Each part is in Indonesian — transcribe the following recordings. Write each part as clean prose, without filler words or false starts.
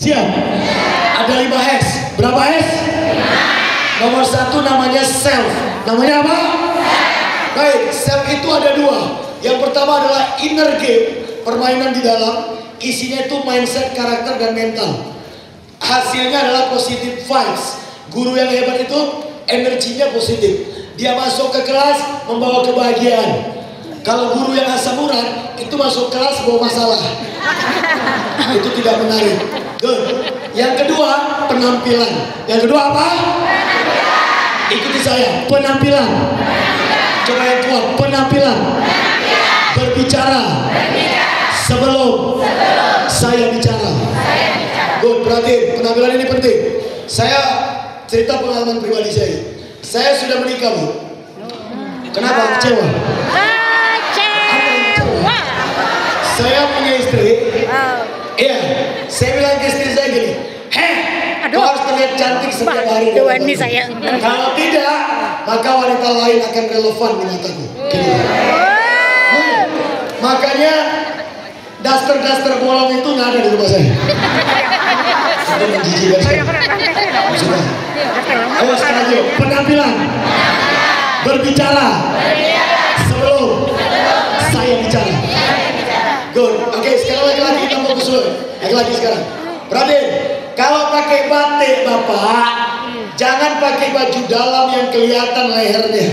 Siap? Ada 5 S. Berapa S? Nomor 1 namanya self. Namanya apa? Baik, self itu ada 2. Yang pertama adalah inner game, permainan di dalam. Isinya itu mindset, karakter, dan mental. Hasilnya adalah positive vibes. Guru yang hebat itu energinya positif. Dia masuk ke kelas membawa kebahagiaan. Kalau guru yang asam urat itu masuk kelas bawa masalah. Itu tidak menarik. Good. Yang kedua, penampilan. Yang kedua apa? Ikuti saya, penampilan. Coba yang kuat, penampilan. Berbicara. Sebelum saya bicara. Good, perhatiin, penampilan ini penting. Saya cerita pengalaman pribadi saya. Saya sudah menikah, Bu. Kenapa? Kecewa? Saya punya istri. Iya, saya bilang ke istri saya gini, kau harus terlihat cantik setiap hari. Kalau tidak, maka wanita lain akan relevan di mataku. Makanya daster bolong itu nggak ada di rumah saya. Sudah menjijikan saya. Sudah. Ayo sekarang yuk, penampilan, berbicara sebelum saya bicara. Good. Oke, sekarang lagi-lagi kita fokus dulu. Lagi-lagi sekarang. Perhatiin, kalau pakai batik Bapak, jangan pakai baju dalam yang kelihatan lehernya.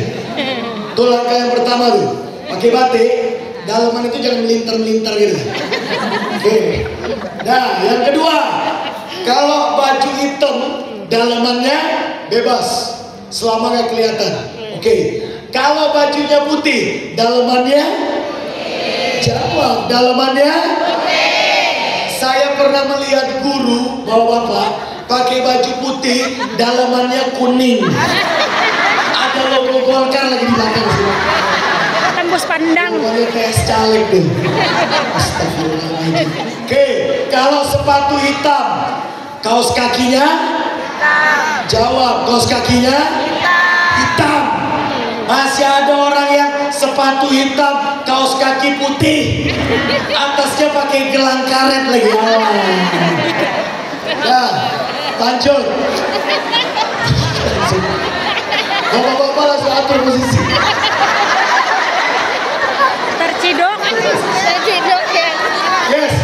Itu langkah yang pertama tuh. Pakai batik, dalaman itu jangan melintar-melintar gitu. Oke. Nah, yang kedua, kalau baju hitam, dalamannya bebas, selama nggak kelihatan. Oke. Kalau bajunya putih, dalamannya jawab, dalamannya. Saya pernah melihat guru bapak-bapak pakai baju putih, dalamannya kuning. Ada logo Golkar lagi di belakang sini. Tembus pandang. Namanya kayak caleg tuh. Astagfirullahaladzim. Oke, kalau sepatu hitam, kaos kakinya jawab, kaos kakinya hitam. Masih ada orang yang sepatu hitam, kaos kaki putih, atasnya pakai gelang karet lagi. Ya, lanjut. Bapak-bapak langsung atur posisi. Terciduk ya. Yes,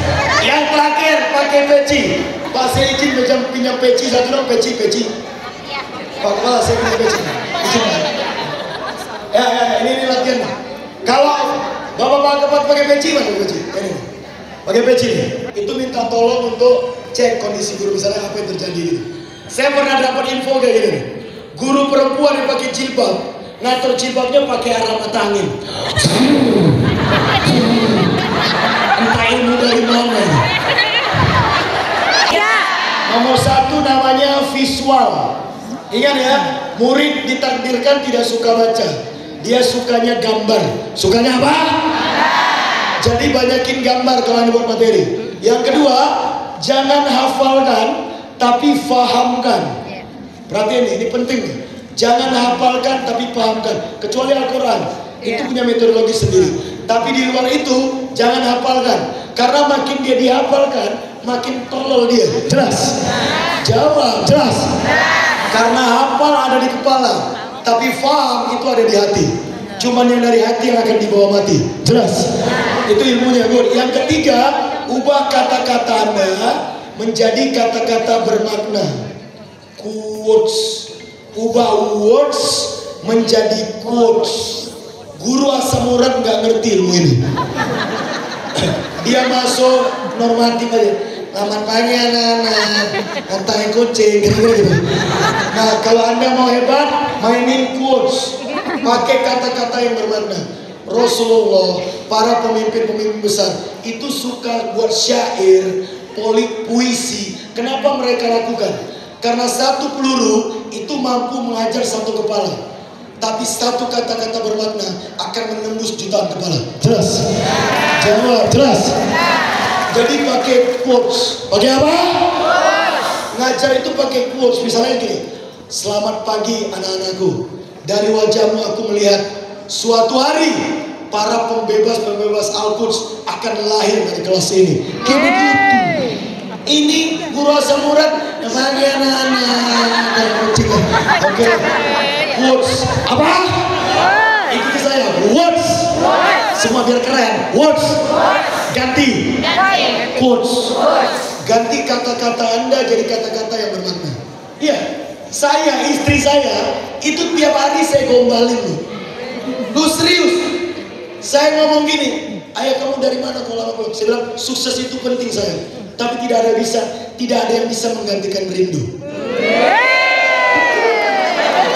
yang terakhir pakai peci. Pak, saya izin pinjam peci satu dong, peci. Pak Kepala, saya punya peci. Izin. Ya, ini latihan. Kalau bapak-bapak pakai peci, mana peci? Ini, pakai peci nih. Itu minta tolong untuk cek kondisi guru, misalnya apa yang terjadi gitu. Saya pernah dapat info kayak gini. Guru perempuan yang pakai jilbab, ngatur jilbabnya pakai arah mata angin. Entah ilmu dari mana. Nomor 1 namanya visual. Ingat ya, murid ditakdirkan tidak suka baca. Dia sukanya gambar. Sukanya apa? Jadi banyakin gambar kalau buat materi. Yang kedua, jangan hafalkan, tapi fahamkan. Perhatian ini penting. Jangan hafalkan, tapi pahamkan. Kecuali Al-Quran, itu punya metodologi sendiri. Tapi di luar itu, jangan hafalkan. Karena makin dia dihafalkan, makin tolol dia. Jelas? Jawab, jelas? Karena hafal ada di kepala, tapi faham itu ada di hati. Cuman yang dari hati yang akan dibawa mati. Jelas? Itu ilmunya, Gur. Yang ketiga, ubah kata-kata Anda menjadi kata-kata bermakna. Quotes. Ubah words menjadi quotes. Guru asam urat nggak ngerti ilmu ini. Dia masuk normatif aja. Selamat pagi anak-anak, antai kucing, gitu. Nah, kalau Anda mau hebat, mainin quotes, pakai kata-kata yang bermakna. Rasulullah, para pemimpin-pemimpin besar itu suka buat syair, puisi. Kenapa mereka lakukan? Karena satu peluru itu mampu menghajar satu kepala, tapi satu kata-kata bermakna akan menembus jutaan kepala. Jelas? Jawab, jelas? Jadi pakai quotes. Pakai apa? Ngajar itu pakai quotes. Misalnya gini, selamat pagi anak-anakku. Dari wajahmu aku melihat suatu hari para pembebas Al-Quds akan lahir dari kelas ini. Kayak begitu. Ini guru asam urat bagi anak-anak dan kucing. Oke. Words. Apa? Ikuti saya. Words. Semua biar keren. Words. Ganti. Quotes. Ganti kata-kata Anda jadi kata-kata yang bermakna. Iya. Saya, istri saya, itu tiap hari saya gombalin nih. Lu serius? Saya ngomong gini, ayah kamu dari mana kalau lama belum? Saya bilang sukses itu penting saya, tapi tidak ada yang bisa menggantikan rindu.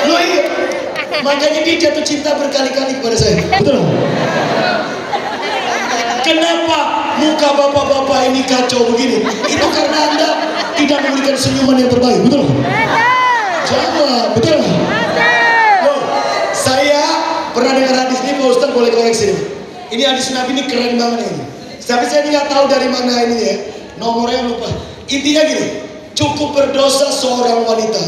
Lo ingat? Makanya dia jatuh cinta berkali-kali kepada saya. Betul? Kenapa muka bapak-bapak ini kacau begini? Itu karena Anda tidak memberikan senyuman yang terbaik. Betul? Jawab, betul? Loh, saya pernah dengar hadis ini, Pak Ustaz boleh koreksi nih. Ini hadis Nabi ini keren banget ini. Tapi saya nggak tahu dari mana ini ya. Nomornya lupa. Intinya gini, cukup berdosa seorang wanita.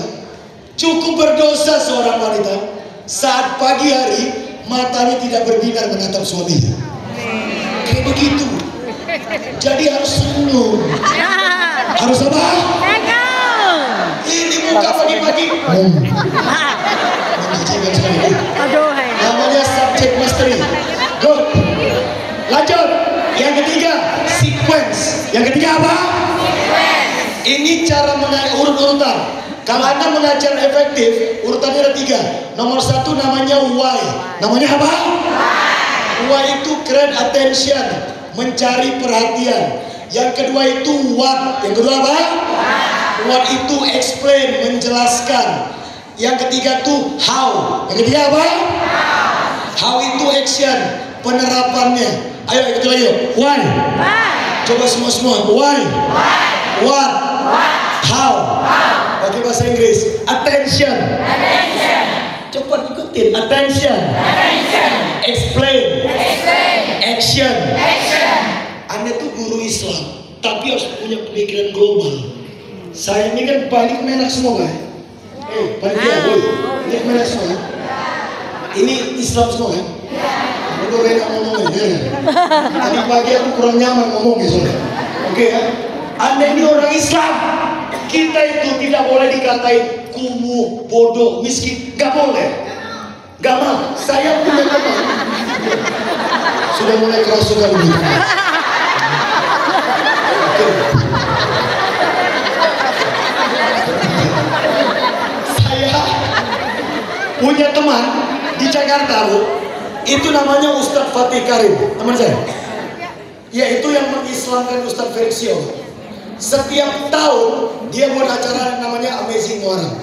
Cukup berdosa seorang wanita saat pagi hari matanya tidak berbinar menatap suaminya. Kayak begitu. Jadi harus senyum. Harus apa? Ini muka pagi-pagi. Menjijikan sekali. Namanya subject mastery. Good. Lanjut. Yang ketiga, sequence. Yang ketiga apa? Ini cara urut-urutan. Kalau Anda mengajar efektif, urutannya ada 3. Nomor 1 namanya why. Namanya apa? Why itu create attention, mencari perhatian. Yang kedua itu what. Yang kedua apa? What itu explain, menjelaskan. Yang ketiga itu how. Yang ketiga apa? How itu action, penerapannya. Ayo ikut lagi yuk. Why? Coba semua. Why? What? How? Pakai bahasa Inggris. Attention. Cepat ikutin. Attention. Explain. Action. Anda tuh guru Islam, tapi harus punya pemikiran global. Saya ini kan paling menak semua kan? Panitia, ini menak semua. Ini Islam semua kan? Udah enak ngomongnya. Tadi pagi aku kurang nyaman ngomong gitu. Oke ya? Anda ini orang Islam. Kita itu tidak boleh dikatain kumuh, bodoh, miskin. Gak boleh. Gak mau. Saya punya teman. Sudah mulai kerasukan gitu. Saya punya teman di Jakarta, Bu. Itu namanya Ustadz Fatih Karim, teman saya. Yaitu yang mengislamkan Ustadz Versio. Setiap tahun dia buat acara namanya Amazing Muharram.